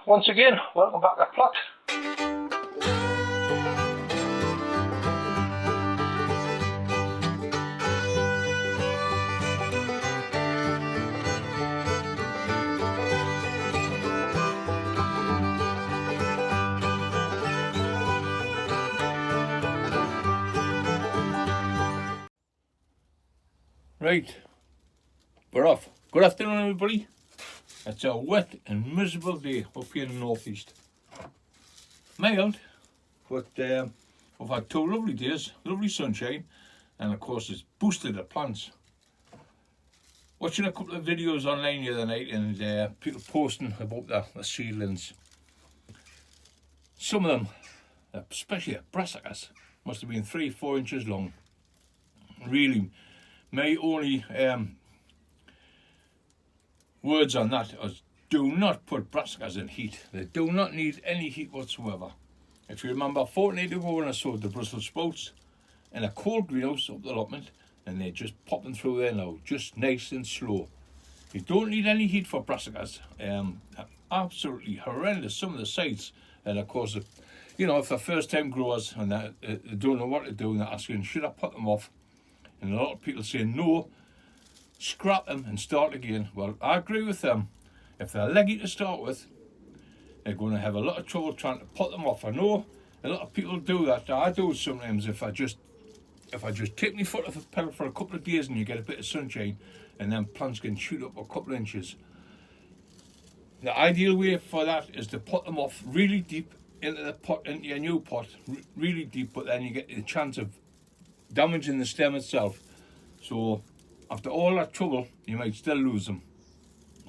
once again, welcome back to Plot. Right, we're off. Good afternoon, everybody. It's a wet and miserable day up here in the northeast. Mild, but we've had 2 lovely days, lovely sunshine, and of course it's boosted the plants. Watching a couple of videos online the other night and people posting about the seedlings. Some of them, especially brassicas, must have been 3-4 inches long. Really, my only words on that is do not put brassicas in heat. They do not need any heat whatsoever. If you remember, a fortnight ago when I sowed the Brussels sprouts in a cold greenhouse up the allotment, and they're just popping through there now, just nice and slow. You don't need any heat for brassicas. Absolutely horrendous, some of the sites. And of course, you know, if they're first time growers and they don't know what to do and they're asking, should I put them off? And a lot of people say no, scrap them and start again. Well, I agree with them. If they're leggy to start with, they're going to have a lot of trouble trying to put them off. I know a lot of people do that. I do it sometimes. If I just take my foot off the pedal for a couple of days and you get a bit of sunshine, and then plants can shoot up a couple of inches. The ideal way for that is to put them off really deep into the pot, into your new pot, really deep, but then you get the chance of damaging the stem itself. So after all that trouble, you might still lose them.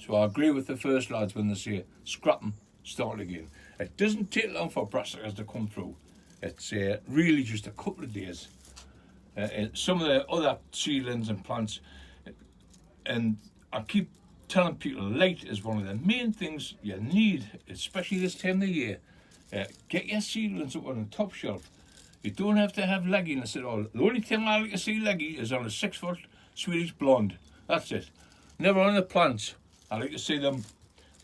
So I agree with the first lads when they say scrap them, start again. It doesn't take long for brassicas to come through. It's really just a couple of days. Some of the other seedlings and plants, and I keep telling people light is one of the main things you need, especially this time of the year. Get your seedlings up on the top shelf. You don't have to have legginess at all. The only thing I like to see leggy is on a 6-foot Swedish blonde. That's it. Never on the plants. I like to see them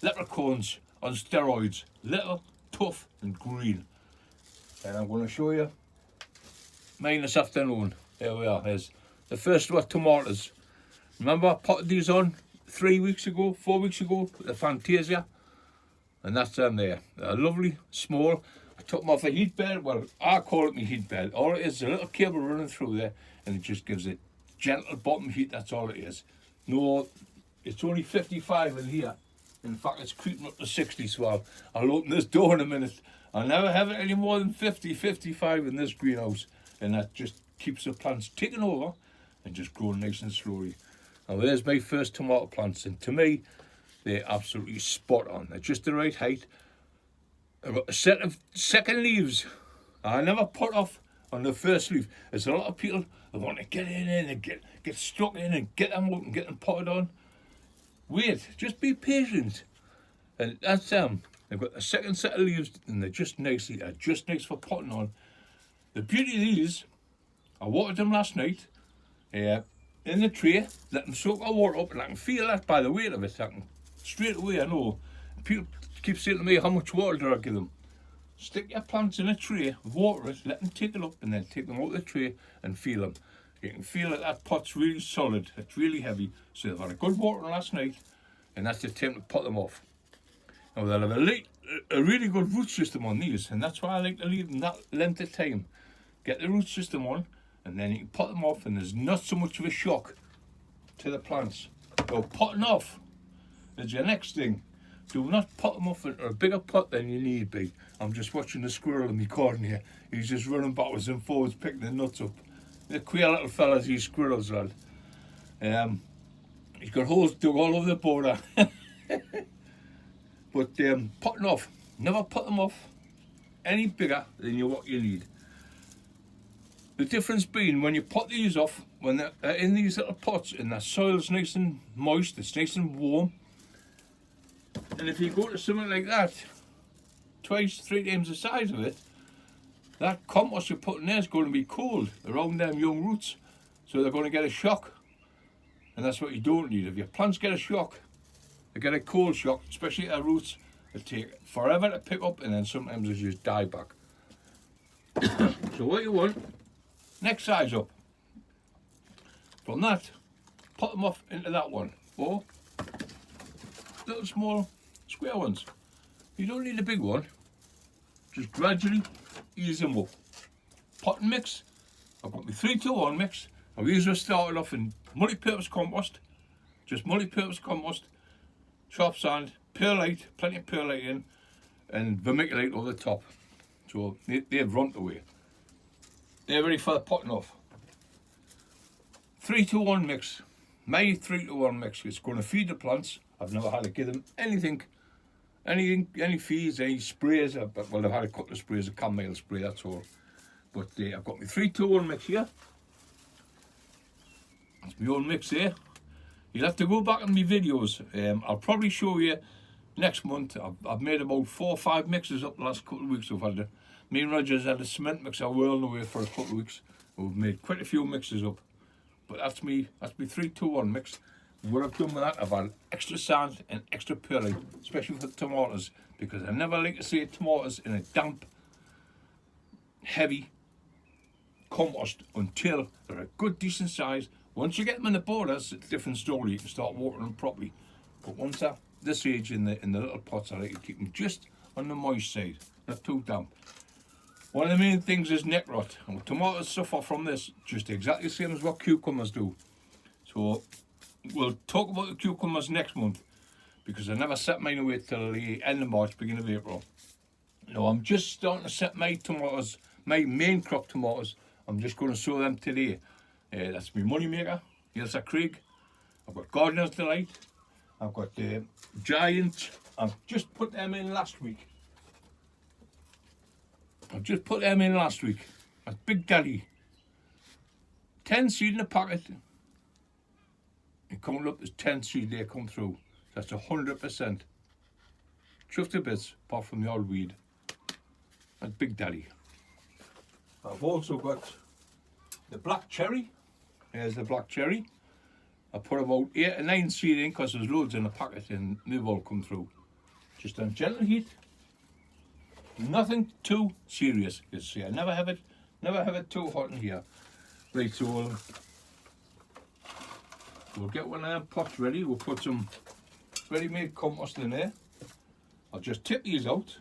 leprechauns on steroids. Little, tough and green. And I'm going to show you mine this afternoon. There we are. There's the first were tomatoes. Remember I potted these on 4 weeks ago, the Fantasia. And that's them there. They're lovely, small. I took them off a heat bed. Well, I call it my heat bed. All it is a little cable running through there, and it just gives it gentle bottom heat. That's all it is. No, it's only 55 in here. In fact, it's creeping up to 60, so I'll open this door in a minute. I'll never have it any more than 50, 55 in this greenhouse. And that just keeps the plants ticking over and just growing nice and slowly. Now, there's my first tomato plants, and to me, they're absolutely spot on. They're just the right height. I've got a set of second leaves. I never put off on the first leaf. There's a lot of people that want to get in and get stuck in and get them out and get them potted on. Wait, just be patient. And that's them. They've got a second set of leaves and they're just nice for potting on. The beauty of these, I watered them last night in the tray, let them soak our water up, and I can feel that by the weight of it. I can straight away, I know. People keep saying to me, how much water do I give them? Stick your plants in a tray, water it, let them take it up, and then take them out of the tray and feel them. You can feel that pot's really solid, it's really heavy. So they've had a good watering last night, and that's the time to pot them off. Now they'll have a really good root system on these, and that's why I like to leave them that length of time. Get the root system on, and then you can pot them off, and there's not so much of a shock to the plants. So potting off is your next thing. Do not pot them off into a bigger pot than you need be. I'm just watching the squirrel in my garden here. He's just running backwards and forwards picking the nuts up. They're queer little fellas, these squirrels, lad. He's got holes dug all over the border. But potting off, never put them off any bigger than what you need. The difference being when you pot these off, when they're in these little pots and the soil's nice and moist, it's nice and warm. And if you go to something like that, 2-3 times the size of it, that compost you're putting there is going to be cold around them young roots. So they're going to get a shock. And that's what you don't need. If your plants get a shock, they get a cold shock, especially their roots, It take forever to pick up, and then sometimes they just die back. So what you want, next size up. From that, put them off into that one, or little small square ones. You don't need a big one. Just gradually ease them up. Potting mix, I've got my 3-to-1 mix. I've usually started off in multi-purpose compost, just multi-purpose compost, sharp sand, perlite, plenty of perlite in, and vermiculite over the top. So they've run away. They're ready for the potting off. 3-to-1 mix. My 3-to-1 mix is going to feed the plants. I've never had to give them anything, any feeds, any sprays. Well, I've had a couple of sprays, a chamomile spray, that's all. But I've got my 3-to-1 mix here. That's my own mix there. You'll have to go back in my videos. I'll probably show you next month. I've made about 4 or 5 mixes up the last couple of weeks. Me and Roger's had a cement mixer whirling away for a couple of weeks. We've made quite a few mixes up. But that's me 3-to-1 mix. And what I've done with that, I've had extra sand and extra perlite, especially for the tomatoes, because I never like to see tomatoes in a damp, heavy compost until they're a good decent size. Once you get them in the borders, it's a different story. You can start watering them properly. But once they're this age in the little pots, I like to keep them just on the moist side, not too damp. One of the main things is neck rot, and tomatoes suffer from this just exactly the same as what cucumbers do. So we'll talk about the cucumbers next month, because I never set mine away till the end of March, beginning of April. Now I'm just starting to set my tomatoes, my main crop tomatoes. I'm just going to sow them today. That's my money maker, Ailsa Craig. I've got Gardener's Delight. I've got Giant. I've just put them in last week. That's Big Daddy. 10 seed in a packet. It comes up as 10 seed they come through. That's 100%. Chuffed to bits, apart from the old weed. That's Big Daddy. I've also got the black cherry. Here's the black cherry. I put about 8 or 9 seed in because there's loads in the packet and they've all come through. Just on gentle heat. Nothing too serious. You see, I never have it too hot in here. Right, so we'll get one of them pots ready. We'll put some ready-made compost in there. I'll just tip these out.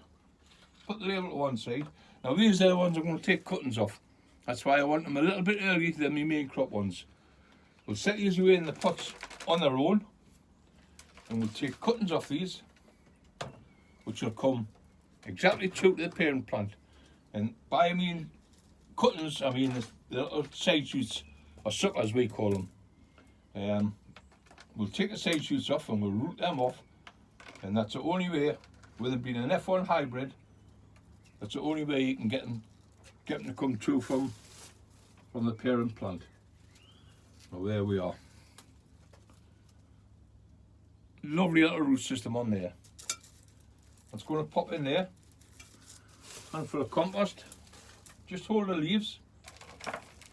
Put the label to one side. Now these are the ones I'm going to take cuttings off. That's why I want them a little bit earlier than my main crop ones. We'll set these away in the pots on their own, and we'll take cuttings off these, which will come exactly true to the parent plant. And by I mean cuttings, I mean the little side shoots, or suckers we call them. We'll take the side shoots off and we'll root them off, and that's the only way, with it being an F1 hybrid, that's the only way you can get them to come true from the parent plant. Well, there we are. Lovely little root system on there. That's going to pop in there. And for the compost, just hold the leaves,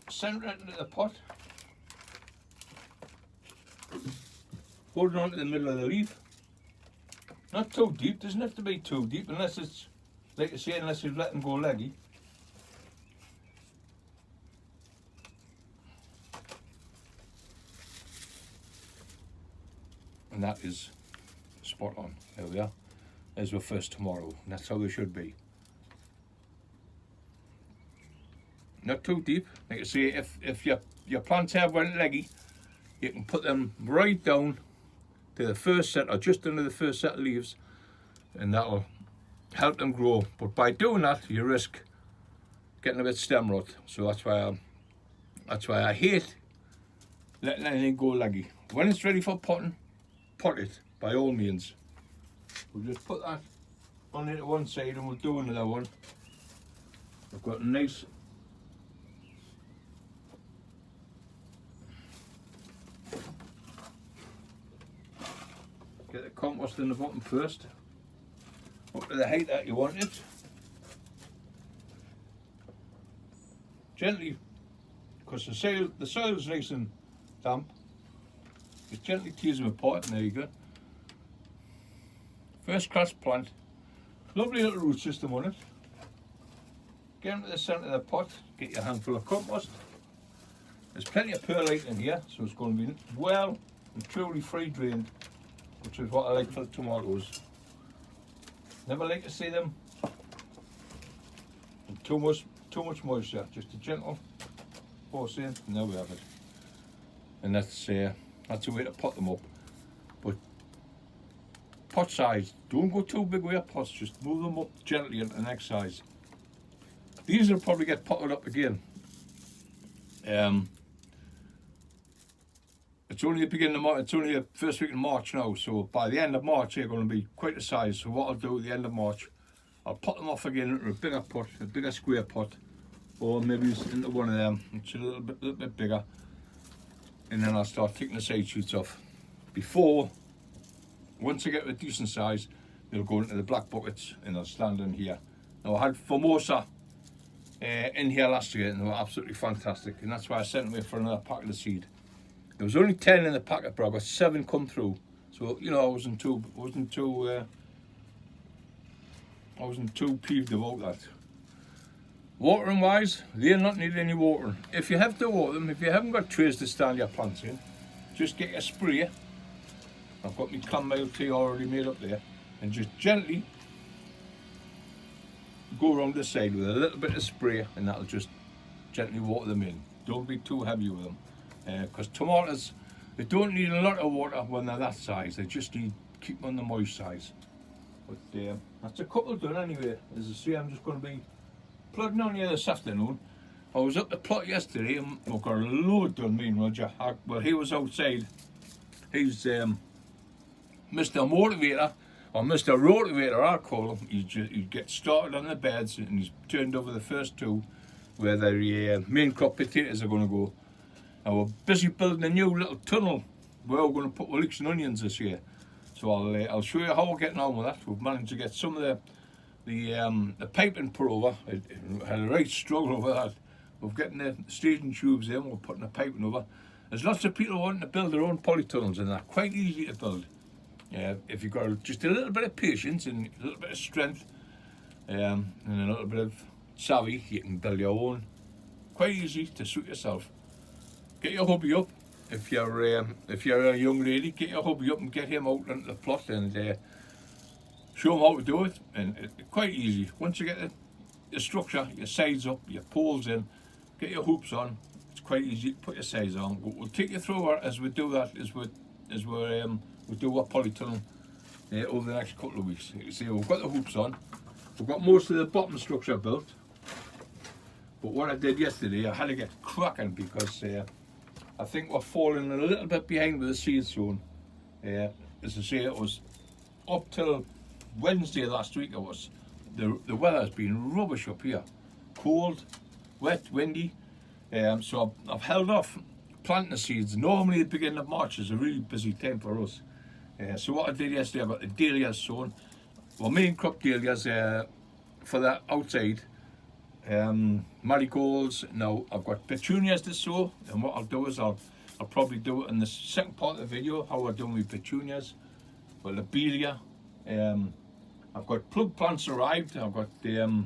centre it into the pot, hold it on to the middle of the leaf. Not too deep, doesn't have to be too deep, unless it's, like I say, unless you've let them go leggy. And that is spot on. There we are. There's our first tomorrow, and that's how they should be. Not too deep. Like I say, if your plants have went leggy, you can put them right down to the first set, or just under the first set of leaves, and that'll help them grow. But by doing that, you risk getting a bit stem rot. So that's why I hate letting anything go leggy. When it's ready for potting, pot it by all means. We'll just put that on into one side and we'll do another one. I've got a nice get the compost in the bottom first, up to the height that you want it. Gently, because the soil is nice and damp, just gently tease them apart, and there you go. First class plant, Lovely little root system on it. Get them to the centre of the pot, get your handful of compost. There's plenty of perlite in here, so it's going to be well and truly free drained, which is what I like for the tomatoes. Never like to see them in too much moisture, just a gentle force in, and there we have it. And that's a way to pot them up. But pot size, don't go too big with your pots, just move them up gently into the next size. These will probably get potted up again. It's only the beginning of March, it's only the first week in March now, so by the end of March they're going to be quite a size. So what I'll do at the end of March, I'll pot them off again into a bigger pot, a bigger square pot, or maybe into one of them, which is a little bit bigger, and then I'll start taking the side shoots off. Once I get to a decent size, they'll go into the black buckets and they'll stand in here. Now I had Formosa in here last year and they were absolutely fantastic, and that's why I sent away for another packet of seed. There was only 10 in the packet, but I got 7 come through. So you know, I wasn't too peeved about that. Watering wise, they'll not need any watering. If you have to water them, if you haven't got trays to stand your plants in, just get a sprayer. I've got my chamomile tea already made up there, and just gently go around the side with a little bit of spray, and that'll just gently water them in. Don't be too heavy with them, because tomatoes, they don't need a lot of water when they're that size. They just need keep them on the moist size. But that's a couple done anyway. As I say, I'm just going to be plugging on here this afternoon. I was up the plot yesterday and I got a load done, me and Roger. Well, he was outside. He's Mr. Motivator, or Mr. Rotivator, I call him. He gets started on the beds and he's turned over the first 2 where the main crop potatoes are going to go. And we're busy building a new little tunnel where we're going to put leeks and onions this year. So I'll show you how we're getting on with that. We've managed to get some of the piping put over. I had a right struggle with that. We're getting the staging tubes in, we're putting the piping over. There's lots of people wanting to build their own polytunnels, and they're quite easy to build. If you've got just a little bit of patience and a little bit of strength and a little bit of savvy, you can build your own. Quite easy to suit yourself. Get your hubby up. If you're a young lady, get your hubby up and get him out into the plot and show him how to do it. And it's quite easy. Once you get the structure, your sides up, your poles in, get your hoops on. It's quite easy to put your sides on. But we'll take you through as we do that, we do our polytunnel over the next couple of weeks. You can see we've got the hoops on. We've got most of the bottom structure built. But what I did yesterday, I had to get cracking because I think we're falling a little bit behind with the seed sown. As I say, it was up till Wednesday last week. It was the weather's been rubbish up here, cold, wet, windy. So I've held off planting the seeds. Normally the beginning of March is a really busy time for us. So what I did yesterday, I got the dahlias sown. Well, main crop dahlias for the outside. Marigolds. Now I've got petunias to sow, and what I'll do is I'll probably do it in the second part of the video how we're doing with petunias. Well, lobelia. I've got plug plants arrived. I've got the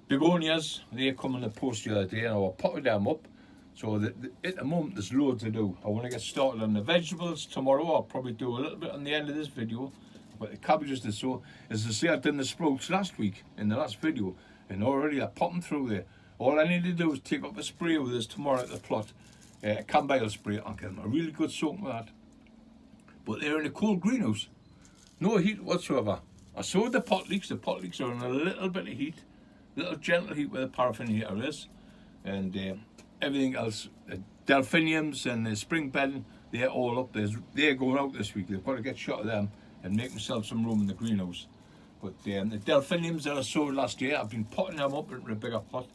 begonias. They come in the post the other day, and I will potted them up. So at the moment there's loads to do. I want to get started on the vegetables tomorrow. I'll probably do a little bit on the end of this video. But the cabbages to sow. As I say, I did the sprouts last week in the last video, and already they're popping through there. All I need to do is take up a spray with this tomorrow at the plot, a chamomile spray. I'll get them a really good soak with that. But they're in a cool greenhouse, no heat whatsoever. I sowed the pot leeks. The pot leeks are in a little bit of heat, little gentle heat where the paraffin heater is, and everything else, the delphiniums and the spring bedding, they're all up. They're going out this week. They've got to get shot of them and make themselves some room in the greenhouse. But the delphiniums that I sowed last year, I've been potting them up into a bigger pot.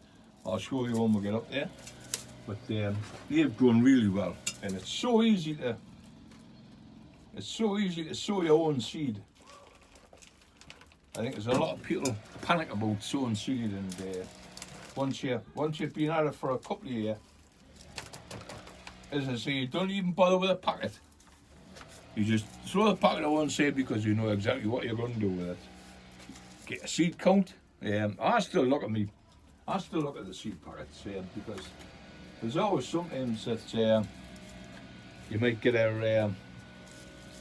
I'll show you when we get up there. But they've grown really well, and it's so easy to sow your own seed. I think there's a lot of people panic about sowing seed, and once you've been at it for a couple of years, as I say, you don't even bother with a packet. You just throw the packet at one side because you know exactly what you're going to do with it. get a seed count. I still look at the seed packets because there's always sometimes that you might get a.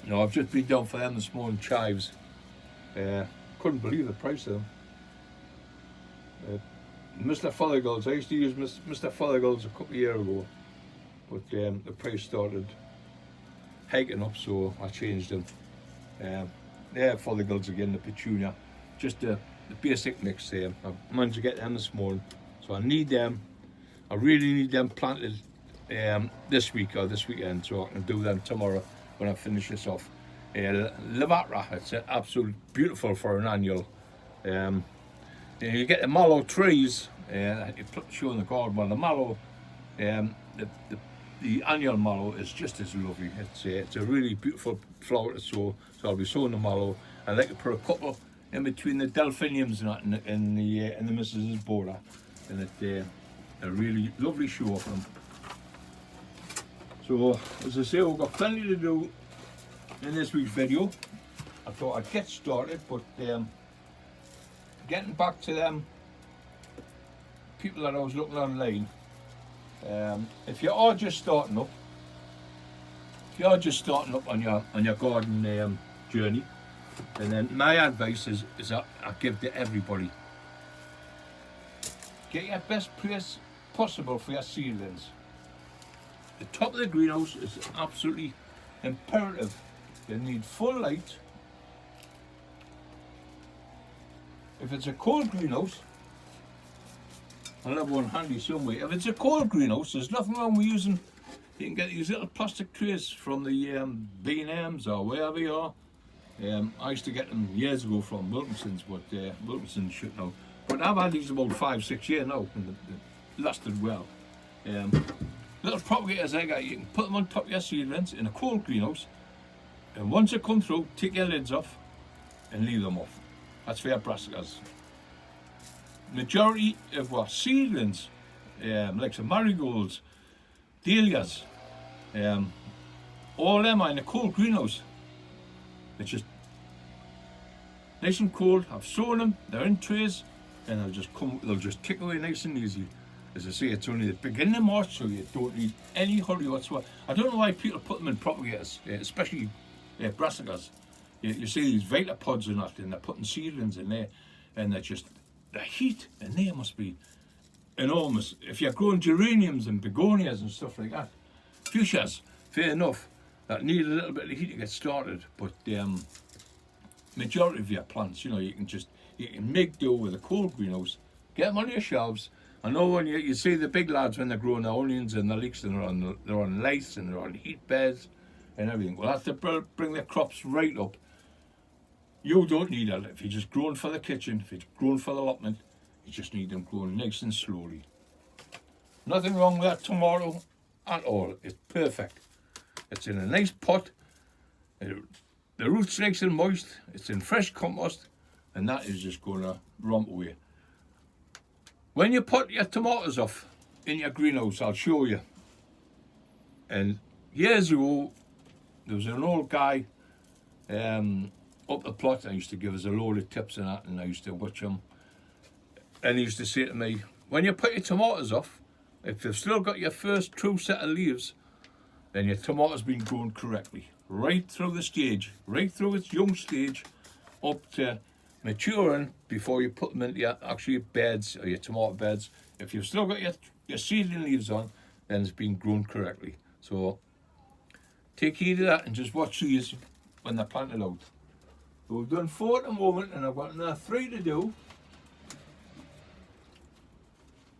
I've just been down for them this morning, chives. Couldn't believe the price of them. Mr. Fothergill's, I used to use Mr. Fothergill's a couple of years ago, but the price started hiking up, so I changed them. Fothergill's again, the petunia, just the basic mix there. I managed to get them this morning, so I need them. I really need them planted this week or this weekend, so I can do them tomorrow when I finish this off. Lavatra, it's absolutely beautiful for an annual. You get the mallow trees, you show in the garden. Well, the mallow, the annual mallow is just as lovely. It's a really beautiful flower to sow. So I'll be sowing the mallow. I like to put a couple in between the delphiniums and that in the missus's border, and a really lovely show for them. So as I say, we've got plenty to do in this week's video. I thought I'd get started, but getting back to them people that I was looking online, if you are just starting up, on your garden journey, and then my advice is that I give to everybody: get your best place possible for your seedlings. The top of the greenhouse is absolutely imperative. You need full light. If it's a cold greenhouse, I'll have one handy somewhere. If it's a cold greenhouse, there's nothing wrong with using. You can get these little plastic trays from the B&M's or wherever you are. I used to get them years ago from Wilkinson's, but Wilkinson's shut now. But I've had these about 5-6 years now, and they lasted well. Little propagators I got, you can put them on top of your seedlings in a cold greenhouse, and once they come through, take your lids off and leave them off. That's for your brassicas. Majority of our seedlings, like some marigolds, dahlias, all them are in a cold greenhouse. It's just nice and cold. I've sown them, they're in trays, and they'll just tick away nice and easy. As I say, it's only the beginning of March, so you don't need any hurry whatsoever. I don't know why people put them in propagators, especially brassicas. You see these vitapods and that, and they're putting seedlings in there, and they're just, the heat in there must be enormous. If you're growing geraniums and begonias and stuff like that, fuchsias, fair enough, that need a little bit of heat to get started, but majority of your plants, you can make do with a cold greenhouse, get them on your shelves. I know when you see the big lads when they're growing their onions and the leeks, and they're on lights and they're on heat beds and everything. Well, that's to bring the crops right up. You don't need that. If you're just growing for the kitchen, if you're growing for the allotment, you just need them growing nice and slowly. Nothing wrong with that tomato at all. It's perfect. It's in a nice pot. The root's nice and moist. It's in fresh compost, and that is just going to romp away. When you put your tomatoes off in your greenhouse, I'll show you. And years ago, there was an old guy up the plot. I used to give us a load of tips and that, and I used to watch him. And he used to say to me, when you put your tomatoes off, if you've still got your first true set of leaves, then your tomatoes been grown correctly. Right through the stage, right through its young stage, up to maturing before you put them into your actual beds or your tomato beds. If you've still got your seedling leaves on, then it's been grown correctly. So take heed of that and just watch these when they're planted out. So we've done 4 at the moment, and I've got another 3 to do.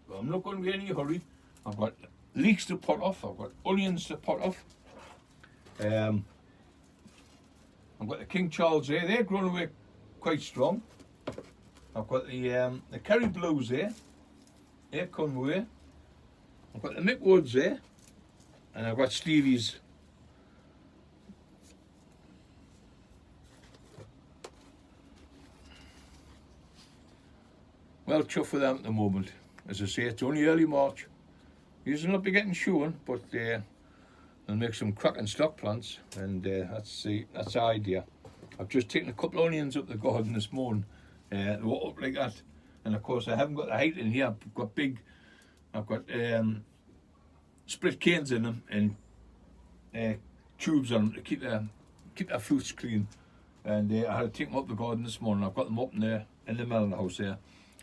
Well, I'm not going to be in any hurry. I've got leeks to pot off, I've got onions to pot off. I've got the King Charles there, they're growing away quite strong. I've got the Kerry Blues there, they're coming away. I've got the Mickwoods there, and I've got Stevie's. Well, chuffed with them at the moment. As I say, it's only early March. Usually not be getting showing, but they'll make some cracking stock plants, and that's the idea. I've just taken a couple of onions up the garden this morning, Up like that. And of course I haven't got the height in here. I've got split canes in them and tubes on them to keep their fruits clean. And I had to take them up the garden this morning. I've got them up in the melon house there.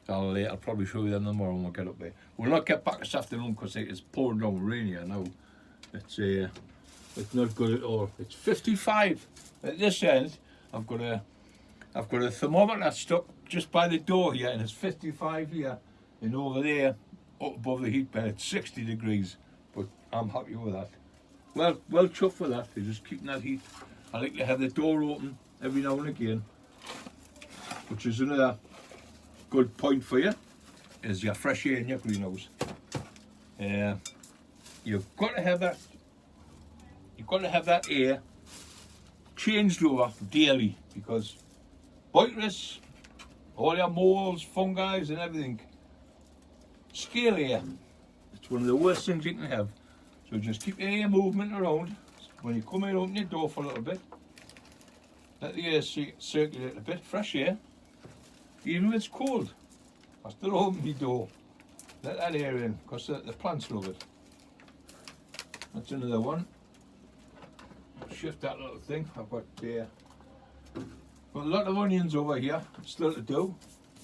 So I'll probably show you them tomorrow when we get up there. We'll not get back this afternoon because it's pouring down rain here now. It's not good at all. It's 55 at this end. I've got a thermometer stuck just by the door here, and it's 55 here, and over there, up above the heat bed, it's 60 degrees. But I'm happy with that. Well chuffed with that. They're just keeping that heat. I like to have the door open every now and again, which is another good point for you, is your fresh air in your greenhouse. You've got to have that. You've got to have that air changed over daily, because virus, all your molds, fungi and everything, scale air. It's one of the worst things you can have. So just keep your air movement around. When you come in, open your door for a little bit. Let the air circulate a bit, fresh air. Even if it's cold, I still open the door. Let that air in, because the plants love it. That's another one. Shift that little thing. I've got a lot of onions over here still to do.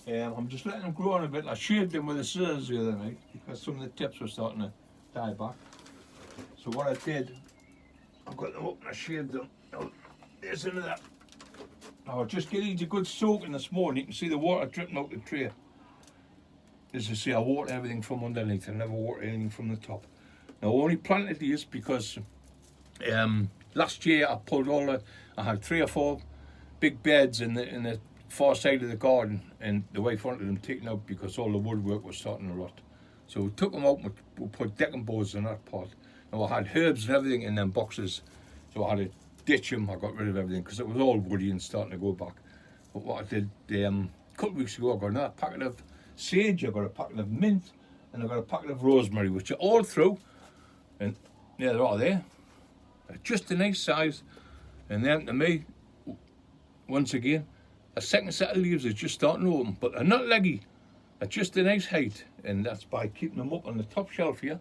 I'm just letting them grow on a bit. I shaved them with the scissors the other night because some of the tips were starting to die back. So what I did, I've got them up and I shaved them. Oh, there's another. I just get these a good soaking this morning. You can see the water dripping out the tray. As you see, I water everything from underneath. I never water anything from the top. Now I only planted these because last year I had 3 or 4 big beds in the far side of the garden, and the wife wanted them taken out because all the woodwork was starting to rot. So we took them out and we put decking boards in that pot. And we had herbs and everything in them boxes. So I had to ditch them. I got rid of everything because it was all woody and starting to go back. But what I did a couple of weeks ago, I got another packet of sage, I got a packet of mint, and I got a packet of rosemary, which are all through. And there they are there. They're just a nice size. And then to me, once again, a second set of leaves is just starting to open, but they're not leggy. They're just a nice height, and that's by keeping them up on the top shelf here.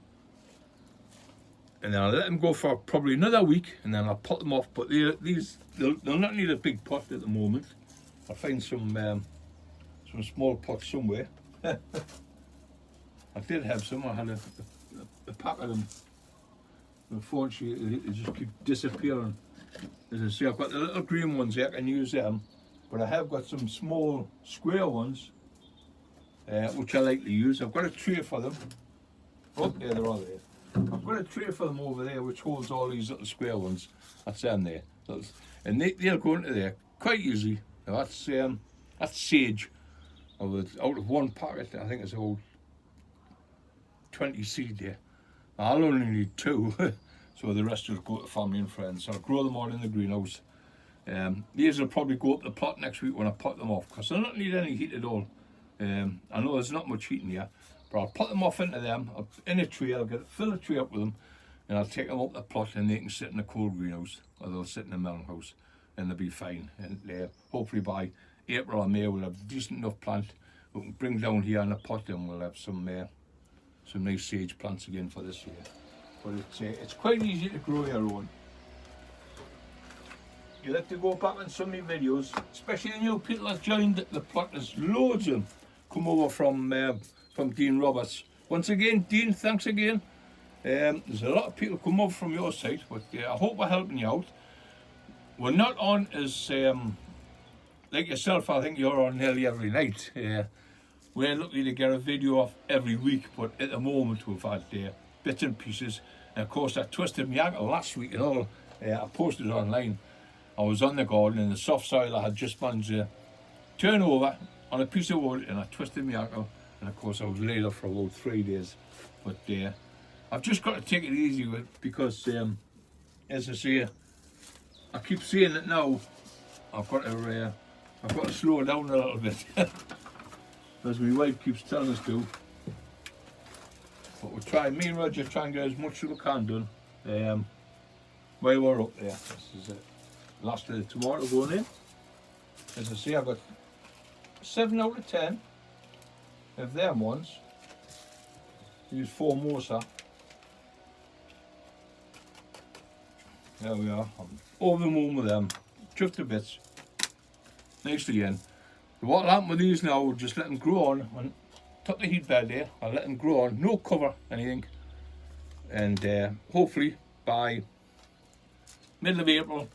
And then I'll let them go for probably another week, and then I'll pot them off. But they'll not need a big pot at the moment. I'll find some small pots somewhere. I did have some. I had a pack of them. Unfortunately, they just keep disappearing. As I say, I've got the little green ones here. I can use them, but I have got some small square ones, which I like to use. I've got a tray for them. Oh, yeah, they're all there. I've got a tray for them over there, which holds all these little square ones. That's them there, and they'll go into there quite easy. Now that's sage. Out of one packet, I think it's about 20 seed there. I'll only need 2, so the rest will go to family and friends. So I'll grow them all in the greenhouse. These will probably go up the plot next week when I pot them off, because they'll not need any heat at all. I know there's not much heat in here, but I'll put them off into them in a tray. I'll fill the tray up with them, and I'll take them up the plot, and they can sit in the cold greenhouse, or they'll sit in the melon house, and they'll be fine. And hopefully by April or May we'll have a decent enough plant we can bring down here in a pot, and we'll have some nice sage plants again for this year. But it's quite easy to grow your own. You'll have to go back on some of my videos, especially the new people that joined the plot. There's loads of them come over from Dean Roberts. Once again, Dean, thanks again. There's a lot of people come over from your side, but I hope we're helping you out. We're not on as like yourself. I think you're on nearly every night. We're lucky to get a video off every week, but at the moment we've had bits and pieces. And of course I twisted my ankle last week and all. I posted it online. I was on the garden in the soft soil. I had just managed to turn over on a piece of wood, and I twisted my ankle. And of course I was laid off for about 3 days. But I've just got to take it easy with it, because as I say, I keep saying it now. I've got to slow down a little bit. As my wife keeps telling us to. But we'll try, me and Roger try and get as much as we can done while we're up there. This is it. Last of the tomato going in. As I say, I've got 7 out of 10 of them ones use Formosa. There we are. I'm over the moon with them. Just a bit. Nice again. What will happen with these now, we'll just let them grow on and top the heat bed there. I'll let them grow on, no cover, anything. And hopefully by middle of April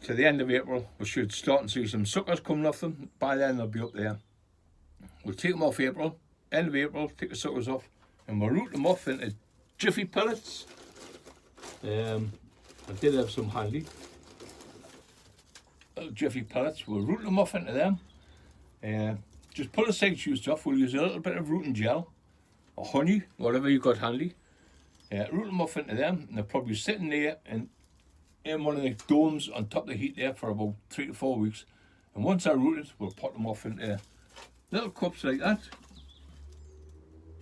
to the end of April, we should start and see some suckers coming off them. By then they'll be up there. We'll take them off April, end of April, take the suckers off, and we'll root them off into jiffy pellets. I did have some handy. Little jiffy pellets, we'll root them off into them. Just pull the side shoots off, we'll use a little bit of rooting gel, or honey, whatever you've got handy. Root them off into them, and they're probably sitting there in one of the domes on top of the heat there for about 3 to 4 weeks. And once they're rooted, we'll pot them off into little cups like that.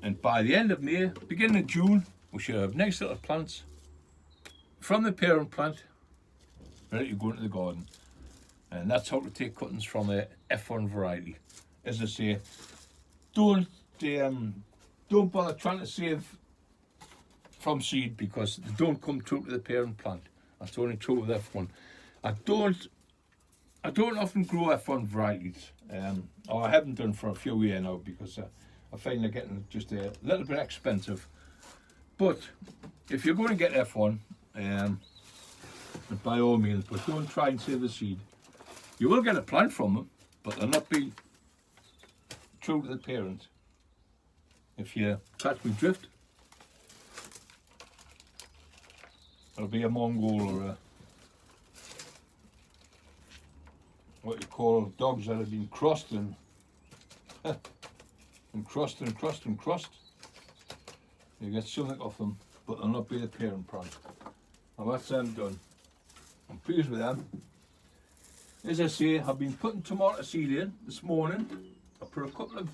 And by the end of May, beginning of June, we should have nice little plants from the parent plant ready to go into the garden. And that's how to take cuttings from a F1 variety. As I say, don't bother trying to save from seed because they don't come true to the parent plant. That's only true with F1. I don't often grow F1 varieties, or I haven't done for a few years now because I find they're getting just a little bit expensive. But if you're going to get F1, by all means, but don't try and save the seed. You will get a plant from them, but they'll not be true to the parent. If you catch me drift, it'll be a Mongol or a what you call dogs that have been crossed and crossed and crossed and crossed. You get something off them, but they'll not be the parent plant. And that's them done. I'm pleased with them. As I say, I've been putting tomato seed in this morning. I put a couple of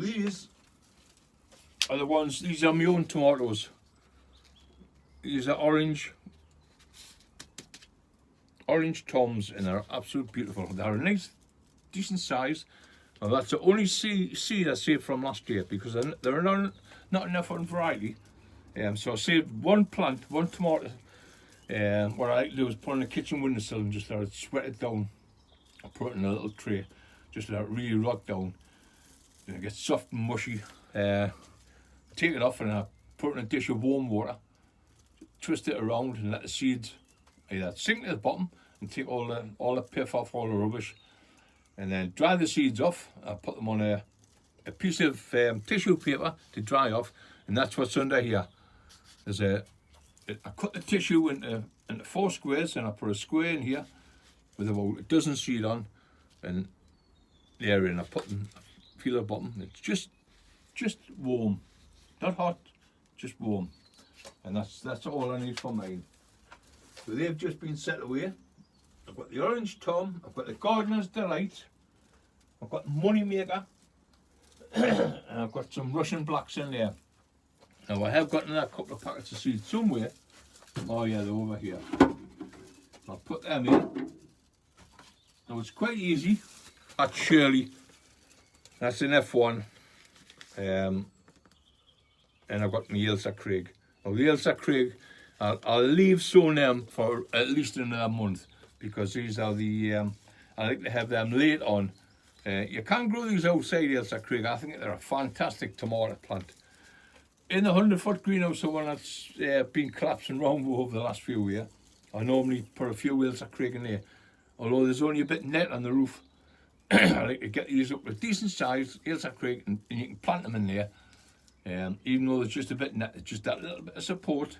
these are the ones, these are my own tomatoes. These are orange toms, and they're absolutely beautiful. They're a nice, decent size. Now that's the only seed I saved from last year because they're not enough on variety. So I saved one plant, one tomato. What I like to do is put on a kitchen windowsill and just let it sweat it down. I put it in a little tray, just let it really rot down. Then it gets soft and mushy. Take it off and I put it in a dish of warm water. Twist it around and let the seeds either sink to the bottom and take all the pith off, all the rubbish. And then dry the seeds off. I put them on a piece of tissue paper to dry off, and that's what's under here. I cut the tissue into 4 squares, and I put a square in here with about a dozen seed on, and there in I put them. Feel the bottom. It's just warm, not hot, just warm, and that's all I need for mine. So they've just been set away. I've got the orange tom, I've got the gardener's delight, I've got money maker, and I've got some Russian blacks in there. Now I have gotten a couple of packets of seeds somewhere. Oh yeah, they're over here. I'll put them in. Now it's quite easy. That's Shirley. That's an F1. And I've got my Ailsa Craig. Now the Ailsa Craig, I'll leave sowing them for at least another month because these are the, I like to have them late on. You can't grow these outside Ailsa Craig. I think they're a fantastic tomato plant. In the 100-foot greenhouse, the one that's been collapsing round over the last few years, I normally put a few Ailsa Craig in there. Although there's only a bit net on the roof, I like to get these up to a decent size Ailsa Craig, and you can plant them in there. Even though there's just a bit net, just that little bit of support,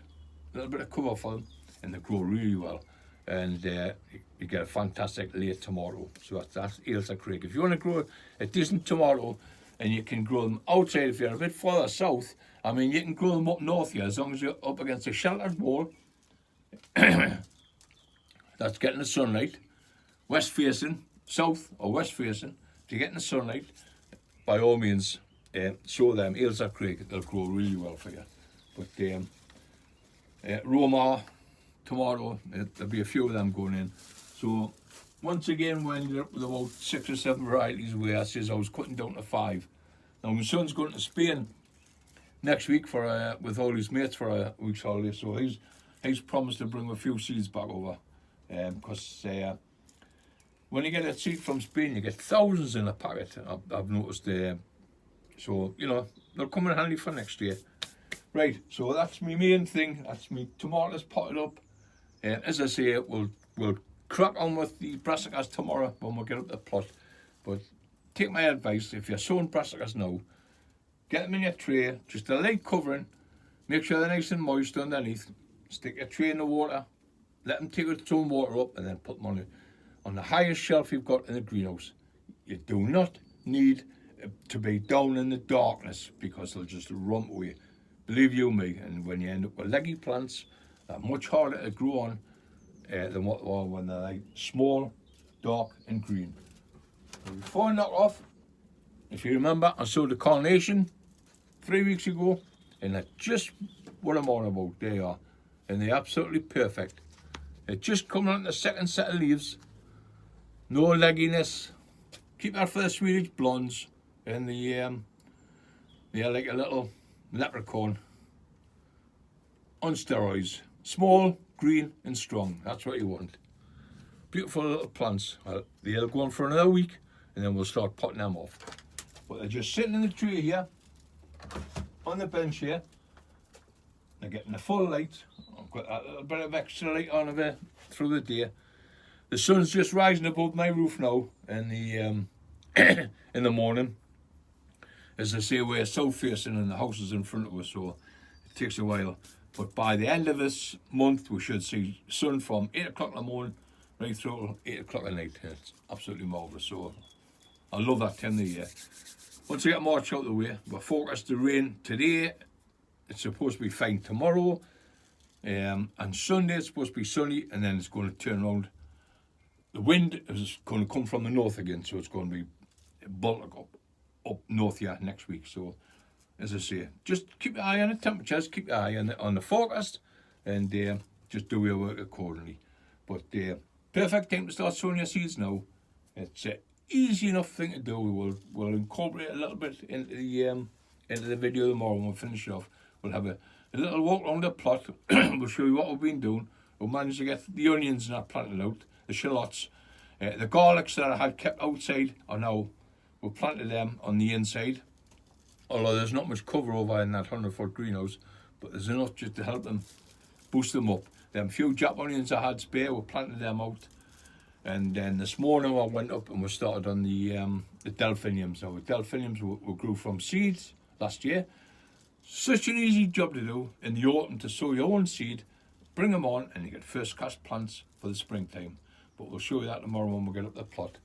a little bit of cover for them, and they grow really well. And you get a fantastic late tomato. So that's Ailsa Craig. If you want to grow a decent tomato, and you can grow them outside if you're a bit further south, I mean, you can grow them up north here as long as you're up against a sheltered wall. That's getting the sunlight. West facing, south or west facing, to get in the sunlight, by all means, sow them Ailsa Craig. They'll grow really well for you. But Roma, tomorrow. There'll be a few of them going in. So once again, we ended up with about 6 or 7 varieties where I says I was cutting down to 5. Now my son's going to Spain next week for with all his mates for a week's holiday, so he's promised to bring a few seeds back over, because when you get a seed from Spain, you get thousands in a packet. I've noticed. So you know they'll come in handy for next year. Right, so that's my main thing. That's me tomatoes potted up. As I say, we'll crack on with the brassicas tomorrow when we get up the plot. But take my advice: if you're sowing brassicas now, get them in your tray, just a light covering. Make sure they're nice and moist underneath. Stick your tray in the water, let them take its own water up, and then put them on the highest shelf you've got in the greenhouse. You do not need to be down in the darkness because they'll just rump away. Believe you me, and when you end up with leggy plants, they're much harder to grow on than what they are when they're like small, dark and green. And before I knock off, if you remember, I sowed the carnation 3 weeks ago, and that's just what I'm on about. They are, and they're absolutely perfect. They're just coming on the second set of leaves. No legginess. Keep that for the Swedish blondes, and they're like a little leprechaun on steroids. Small, green and strong. That's what you want. Beautiful little plants. They'll go on for another week, and then we'll start potting them off. But they're just sitting in the tree here, on the bench here. They're getting the full light. I've got a little bit of extra light on it through the day. The sun's just rising above my roof now in the in the morning. As I say, we're south facing and the house is in front of us, so it takes a while. But by the end of this month, we should see sun from 8 o'clock in the morning right through 8 o'clock at night. It's absolutely marvellous. So I love that time of the year. Once we get March out of the way, we're focused to rain today. It's supposed to be fine tomorrow. And Sunday it's supposed to be sunny, and then it's going to turn around. The wind is going to come from the north again, so it's going to be bulk up north here next week. So, as I say, just keep your eye on the temperatures, keep your eye on the forecast, and just do your work accordingly. But perfect time to start sowing your seeds now. It's an easy enough thing to do. We'll incorporate a little bit into the video tomorrow when we finish it off. We'll have a little walk around the plot. We'll show you what we've been doing. We'll manage to get the onions and that planted out, the shallots, the garlics that I had kept outside are now, we've planted them on the inside. Although there's not much cover over in that 100-foot greenhouse, but there's enough just to help them boost them up. Them few Jap onions I had spare, we planted them out. And then this morning I went up and we started on the delphiniums. Now the delphiniums we grew from seeds last year. Such an easy job to do in the autumn to sow your own seed, bring them on, and you get first class plants for the springtime. But we'll show you that tomorrow when we get up the plot.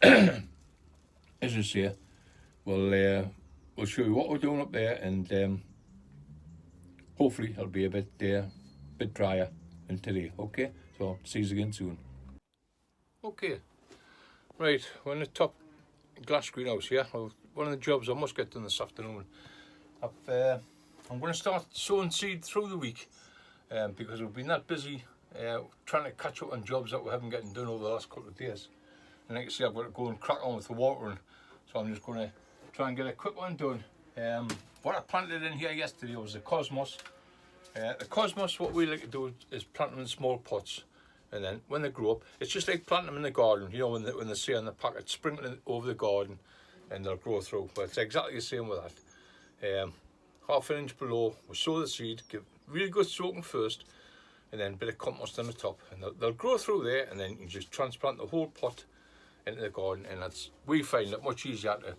As I say, we'll show you what we're doing up there, and hopefully it'll be a bit drier than today. Okay, so see you again soon. Okay, right, we're in the top glass greenhouse here. One of the jobs I must get done this afternoon. I'm going to start sowing seed through the week because we've been that busy trying to catch up on jobs that we haven't gotten done over the last couple of days. And like I say, I've got to go and crack on with the watering, so I'm just going to try and get a quick one done. What I planted in here yesterday was the cosmos. The cosmos, what we like to do is plant them in small pots, and then when they grow up, it's just like planting them in the garden. You know, when they say on the packet, sprinkle it over the garden and they'll grow through. But it's exactly the same with that. Half an inch below, we sow the seed, give really good soaking first, and then a bit of compost on the top, and they'll grow through there, and then you just transplant the whole pot into the garden, and we find it much easier to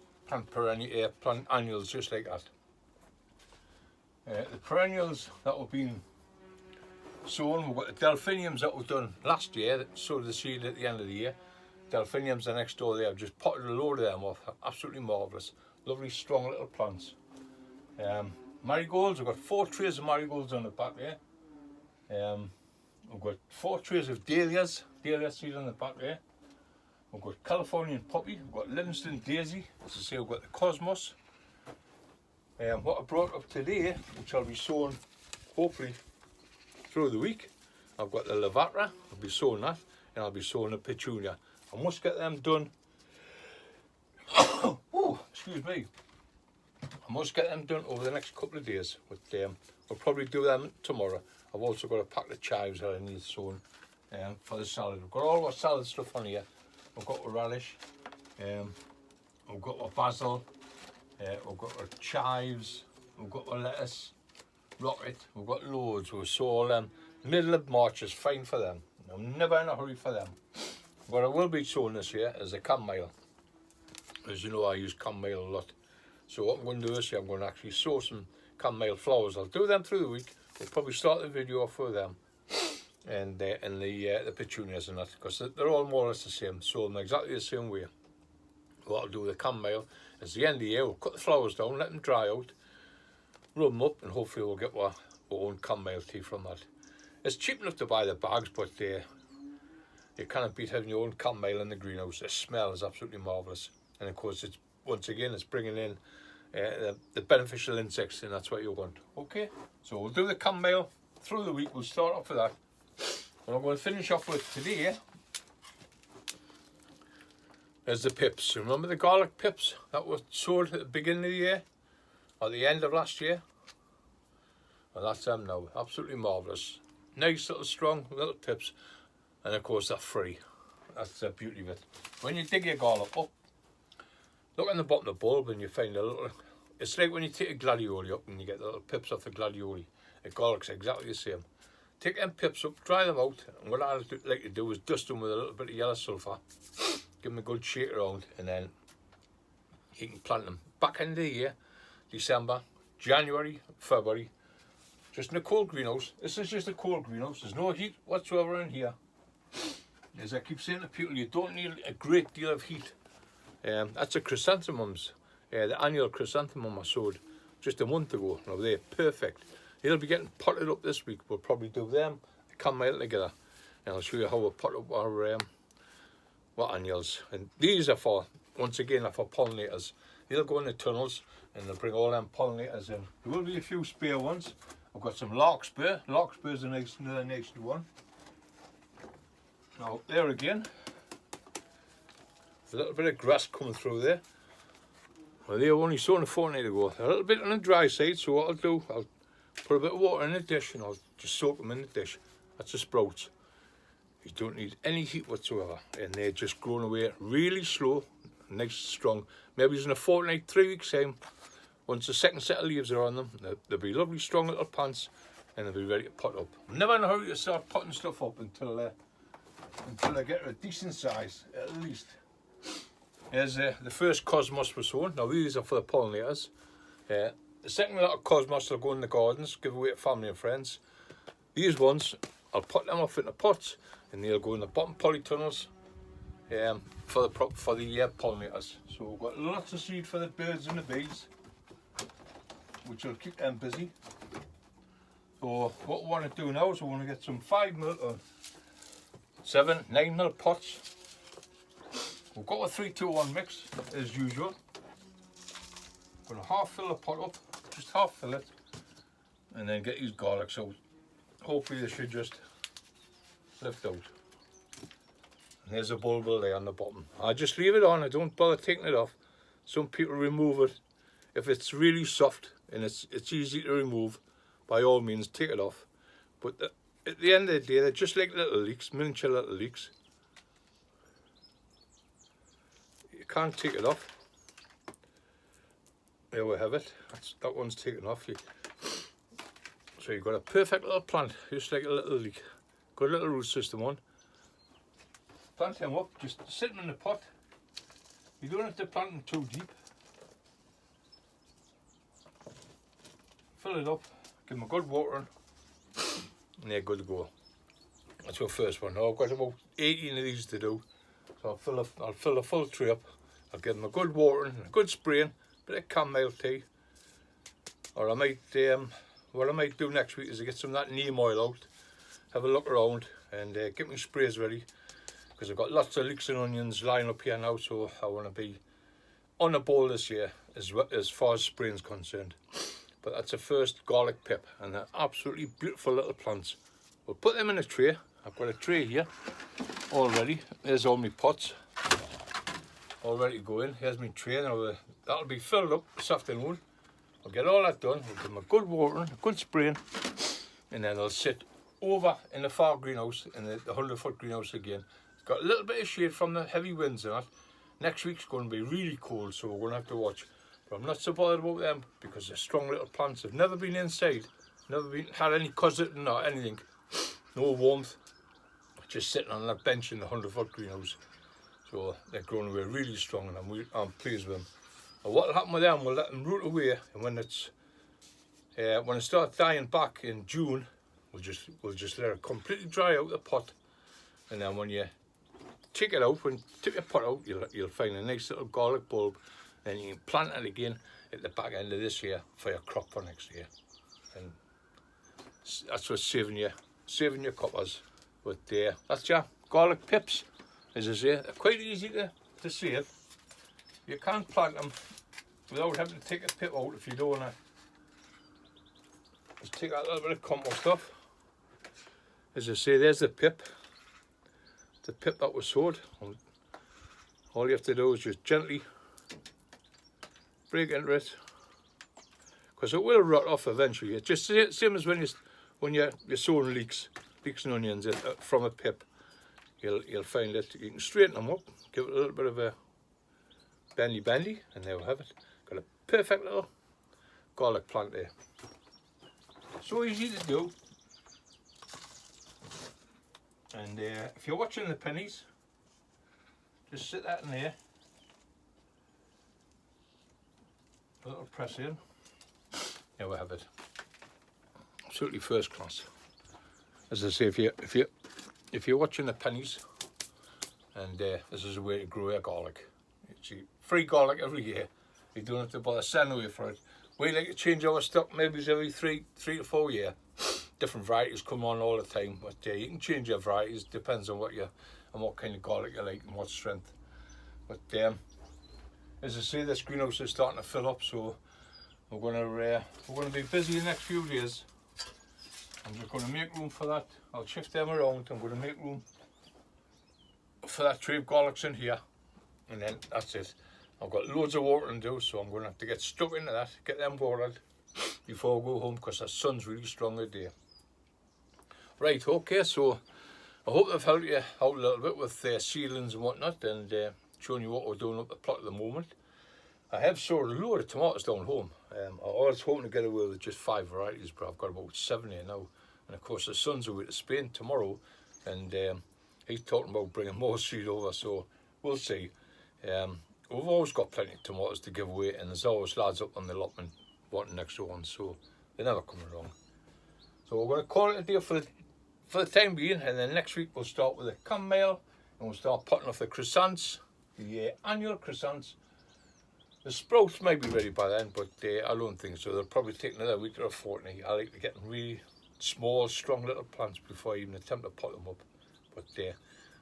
plant annuals just like that. The perennials that we've been sowing, we've got the delphiniums that we've done last year, that sowed the seed at the end of the year. Delphiniums are next door there. I've just potted a load of them off, absolutely marvellous, lovely strong little plants. Marigolds, I've got 4 trays of marigolds on the back there. I've got 4 trays of dahlia seed on the back there. I've got Californian poppy, I've got Livingston daisy, as I say, I've got the cosmos. What I brought up today, which I'll be sowing hopefully through the week, I've got the lavatra, I'll be sowing that, and I'll be sowing the petunia. I must get them done. Oh, excuse me. I must get them done over the next couple of days. But I'll probably do them tomorrow. I've also got a pack of chives that I need sown for the salad. I've got all our salad stuff on here. I've got a radish, I've got a basil, I've got our chives, we've got our lettuce, rocket, we've got loads. We'll sow all them. Middle of March is fine for them. I'm never in a hurry for them. What I will be sowing this year is a chamomile. As you know, I use chamomile a lot. So what I'm going to do this year, I'm going to actually sow some chamomile flowers. I'll do them through the week. We'll probably start the video off with them and the petunias and that, because they're all more or less the same. Sow them exactly the same way. What I'll do with the chamomile is the end of the year, we'll cut the flowers down, let them dry out, rub them up, and hopefully we'll get our own chamomile tea from that. It's cheap enough to buy the bags, but you can't beat having your own chamomile in the greenhouse. The smell is absolutely marvellous. And of course, it's once again, it's bringing in the beneficial insects, and that's what you want. Okay, so we'll do the chamomile through the week. We'll start off with that. And I'm going to finish off with today. There's the pips. Remember the garlic pips that were sold at the beginning of the year, or the end of last year? Well, that's them now. Absolutely marvellous. Nice little strong little pips, and of course they're free. That's the beauty of it. When you dig your garlic up, look on the bottom of the bulb and you find a little, it's like when you take a gladioli up and you get the little pips off the gladioli. The garlic's exactly the same. Take them pips up, dry them out, and what I like to do is dust them with a little bit of yellow sulphur, give them a good shake around, and then you can plant them back in the year, December, January, February, just in a cold greenhouse. This is just a cold greenhouse, there's no heat whatsoever in here. As I keep saying to people, you don't need a great deal of heat. That's the chrysanthemums, the annual chrysanthemum I sowed just a month ago. Now they're perfect. They'll be getting potted up this week. We'll probably do them, come out together, and I'll show you how we'll pot up our annuals. And these are for, once again, are for pollinators. They'll go in the tunnels and they'll bring all them pollinators in. There will be a few spare ones. I've got some larkspur. Larkspur is another nice one. Now there again, a little bit of grass coming through there. Well, they were only sown a fortnight ago. They're a little bit on the dry side, so what I'll do, I'll put a bit of water in the dish and I'll just soak them in the dish. That's the sprouts. You don't need any heat whatsoever, and they're just growing away really slow, nice, strong. Maybe in a fortnight, 3 weeks time, once the second set of leaves are on them, they'll be lovely, strong little plants, and they'll be ready to pot up. I'm never in a hurry to start potting stuff up until I get a decent size, at least. Here's the first cosmos was sown. Now these are for the pollinators. The second lot of cosmos will go in the gardens, give away to family and friends. These ones, I'll pot them off into pots, and they'll go in the bottom polytunnels for the pollinators. So we've got lots of seed for the birds and the bees, which will keep them busy. So what we want to do now is we want to get some 5mm or 7, 9mm pots. We've got a 3-2-1 mix as usual. Going to half fill the pot up, just half fill it, and then get these garlics out. Hopefully they should just lift out. And there's a bulb there on the bottom. I just leave it on, I don't bother taking it off. Some people remove it. If it's really soft and it's easy to remove, by all means take it off. But at the end of the day, they're just like little leeks, miniature little leeks. You can't take it off. There we have it. That one's taken off. So you've got a perfect little plant, just like a little leek. Got a little root system on. Plant them up, just sit them in the pot. You don't have to plant them too deep. Fill it up, give them a good watering, and they're good to go. That's your first one. Now I've got about 18 of these to do, so I'll fill the full tray up. I'll give them a good watering, a good spraying, bit of chamomile tea. Or I might, what I might do next week is to get some of that neem oil out, have a look around, and get my sprays ready, because I've got lots of leeks and onions lying up here now, so I want to be on the ball this year as far as spraying is concerned. But that's the first garlic pip, and they're absolutely beautiful little plants. we'll put them in a tray. I've got a tray here already. There's all my pots all ready to go in. Here's my tray. Now that'll be filled up this afternoon. I'll get all that done. We'll give them a good watering, a good spraying, and then they'll sit over in the far greenhouse, in the 100-foot greenhouse again. It's got a little bit of shade from the heavy winds and that. Next week's going to be really cold, so we're going to have to watch. But I'm not so bothered about them because they're strong little plants. They've never been inside, never had any cosseting or anything, no warmth. Just sitting on that bench in the 100-foot greenhouse. So they're growing away really strong, and I'm pleased with them. And what will happen with them, we'll let them root away, and when it starts dying back in June, we'll just let it completely dry out the pot, and then when you take it out, when you take your pot out, you'll find a nice little garlic bulb, and you can plant it again at the back end of this year for your crop for next year. And that's what's saving your coppers. But that's your garlic pips, as I say. They're quite easy to save. You can't plant them without having to take a pip out if you don't want to. Just take that little bit of compost off. As I say, there's the pip that was sowed. All you have to do is just gently break into it, because it will rot off eventually. It's just the same as when you're sowing leeks and onions from a pip. You'll find that you can straighten them up, give it a little bit of a bendy, and there we have it. Got a perfect little garlic plant there. So easy to do. And if you're watching the pennies, just sit that in there. A little press in. There we have it. Absolutely first class. As I say, if you're watching the pennies, and this is a way to grow your garlic. You free garlic every year. You don't have to bother sending away for it. We like to change our stock maybe every three to 4 years. Different varieties come on all the time, but you can change your varieties. Depends on what kind of garlic you like and what strength. But as I say, this greenhouse is starting to fill up, so we're going to be busy the next few days. I'm just going to make room for that. I'll shift them around. I'm going to make room for that tray of garlics in here, and then that's it. I've got loads of watering to do, so I'm going to have to get stuck into that, get them watered before I go home, because the sun's really strong today. Right, okay, so I hope I've helped you out a little bit with seedlings and whatnot, and showing you what we're doing up the plot at the moment. I have sowed a load of tomatoes down home. I was hoping to get away with just 5 varieties, but I've got about 7 here now. And of course the son's away to Spain tomorrow, and he's talking about bringing more seed over, so we'll see. We've always got plenty of tomatoes to give away, and there's always lads up on the allotment wanting extra ones, so they never come wrong. So we're going to call it a day for the time being, and then next week we'll start with the chamomile, and we'll start potting off the chrysants, the annual chrysants. The sprouts might be ready by then, but I don't think so. They'll probably take another week or a fortnight. I like to get them really small, strong little plants before I even attempt to pot them up. But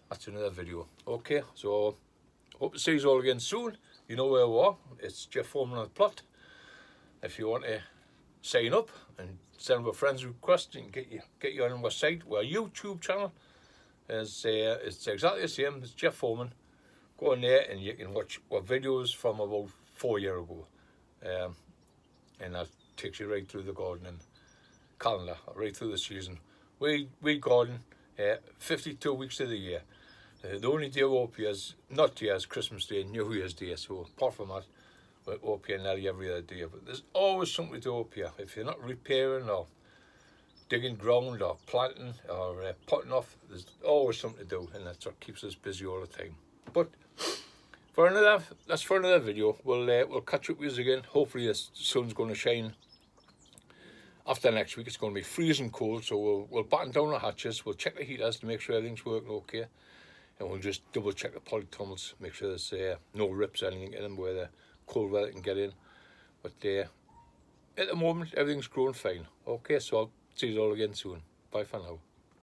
that's another video. Okay, so hope to see you all again soon. You know where we are. It's Jeff Foreman on the plot. If you want to sign up and send a friend's request and get you on our site, our YouTube channel it's exactly the same as Jeff Foreman. Go on there and you can watch our videos from about 4 years ago, and that takes you right through the gardening calendar, right through the season. We garden 52 weeks of the year. The only day we're up here is not here is Christmas Day and New Year's Day, so apart from that we're up here nearly every other day. But there's always something to do up here. If you're not repairing or digging ground or planting or potting off, there's always something to do, and that's what keeps us busy all the time. But that's for another video. We'll catch up with you again. Hopefully the sun's going to shine after next week. It's going to be freezing cold, so we'll batten down the hatches. We'll check the heaters to make sure everything's working okay, and we'll just double check the polytunnels, make sure there's no rips or anything in them where the cold weather can get in. But at the moment everything's growing fine. Okay, so I'll see you all again soon. Bye for now.